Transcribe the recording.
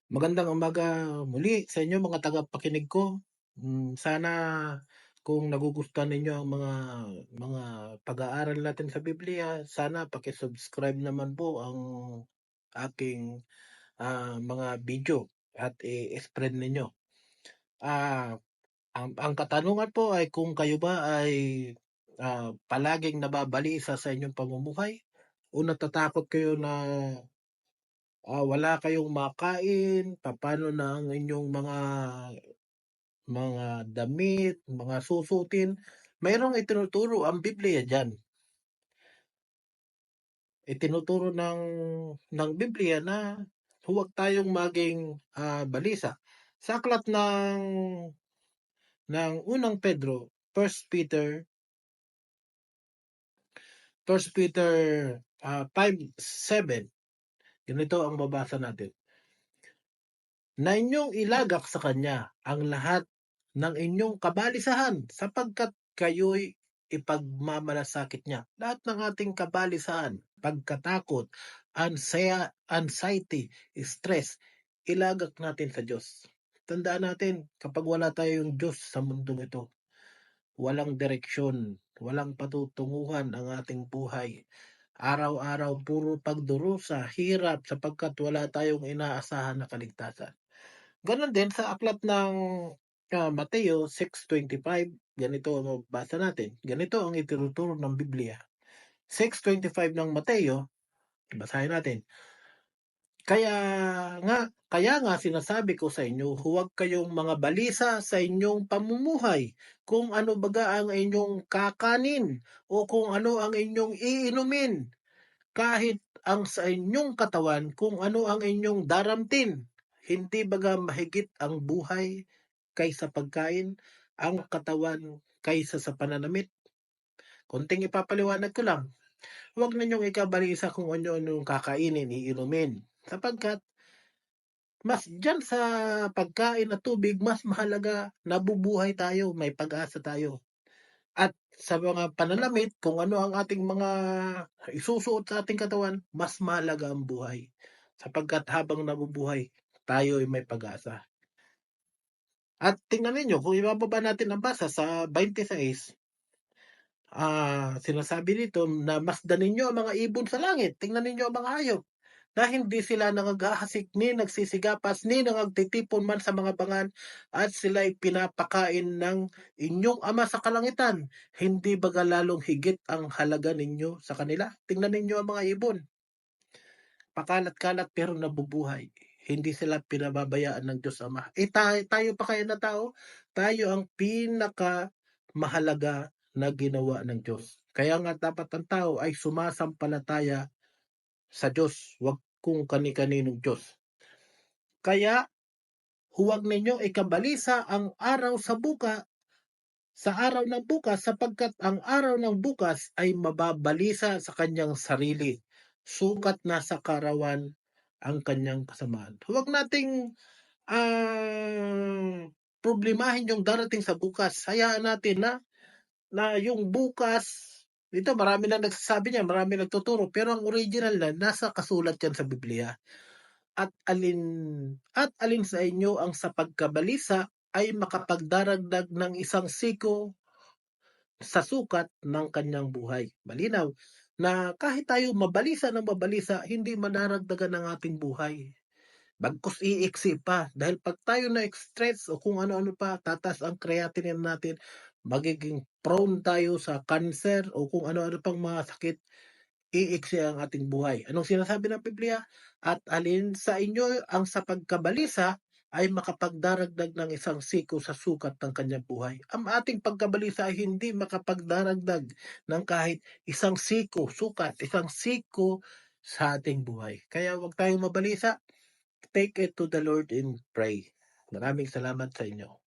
Magandang umaga muli sa inyo mga tagapakinig ko. Sana kung nagugustuhan ninyo ang mga pag-aaral natin sa Biblia, sana paki-subscribe naman po ang aking, mga video at i-spread ninyo. Ah, ang katanungan po ay kung kayo ba ay, palaging nababalisa sa inyong pamumuhay o natatakot kayo na wala kayong makain, papaano na ang inyong mga damit, mga susuotin. Mayroong itinuturo ang Biblia diyan. Itinuturo ng Biblia na huwag tayong maging, balisa. Sa aklat ng unang Pedro, First Peter, 5:7, ganito ang mabasa natin. Na inyong ilagak sa kanya ang lahat ng inyong kabalisahan sapagkat kayo'y ipagmamalasakit niya. Lahat ng ating kabalisahan, pagkatakot, anxiety, stress, ilagak natin sa Diyos. Tandaan natin, kapag wala tayong Diyos sa mundong ito, walang direksyon, walang patutunguhan ang ating buhay. Araw-araw puro pagdurusa, hirap sapagkat wala tayong inaasahan na kaligtasan. Gano'n din sa aklat ng, Mateo 6:25, ganito ang mababasa natin, ganito ang itinuturo ng Biblia. 6:25 ng Mateo, basahin natin. Kaya nga sinasabi ko sa inyo, huwag kayong mga balisa sa inyong pamumuhay, kung ano baga ang inyong kakanin o kung ano ang inyong iinumin, kahit ang sa inyong katawan kung ano ang inyong daramtin. Hindi baga mahigit ang buhay kaysa pagkain, ang katawan kaysa sa pananamit? Konting ipapaliwanag ko lang. Huwag ninyong ikabalisa kung ano-anong kakainin, iinumin, sapagkat mas diyan sa pagkain at tubig mas mahalaga, nabubuhay tayo, may pag-asa tayo. At sa mga pananamit, kung ano ang ating mga isusuot sa ating katawan, mas mahalaga ang buhay. Sapagkat habang nabubuhay, tayo ay may pag-asa. At tingnan ninyo, kung ibababa natin ang basa sa 26, sinasabi dito na masdan ninyo ang mga ibon sa langit. Tingnan ninyo ang mga hayop na hindi sila nangagahasik ni nagsisigapas ni nangagtitipon man sa mga bangan, at sila'y pinapakain ng inyong ama sa kalangitan. Hindi baga lalong higit ang halaga ninyo sa kanila? Tingnan ninyo ang mga ibon. Pakalat-kalat pero nabubuhay. Hindi sila pinababayaan ng Diyos Ama. Tayo pa kaya na tao? Tayo ang pinaka mahalaga na ginawa ng Diyos. Kaya nga dapat ang tao ay sumasampalataya sa Diyos, wag kung kani-kaninong Diyos. Kaya huwag ninyong ikabalisa ang araw sa araw ng bukas, sapagkat ang araw ng bukas ay mababalisa sa kanyang sarili. Sukat na sa karawan ang kanyang kasamaan. Huwag nating problemahin yung darating sa bukas. Hayaan natin na yung bukas, dito marami lang nagsasabi niyan, marami nagtuturo, pero ang original na nasa kasulat yan sa Biblia. At alin sa inyo ang sa pagkabalisa ay makapagdaragdag ng isang siko sa sukat ng kanyang buhay. Malinaw na kahit tayo mabalisa ng mabalisa, hindi manaragdagan ng ating buhay. Bagkus iiksi pa, dahil pag tayo na-stress o kung ano-ano pa, tatas ang creatinine natin, magiging prone tayo sa cancer o kung ano-ano pang mga sakit, iiksi ang ating buhay. Anong sinasabi ng Biblia? At alin sa inyo ang sa pagkabalisa ay makapagdaragdag ng isang siko sa sukat ng kanyang buhay. Ang ating pagkabalisa ay hindi makapagdaragdag ng kahit isang siko, isang siko sa ating buhay. Kaya huwag tayong mabalisa. Take it to the Lord and pray. Maraming salamat sa inyo.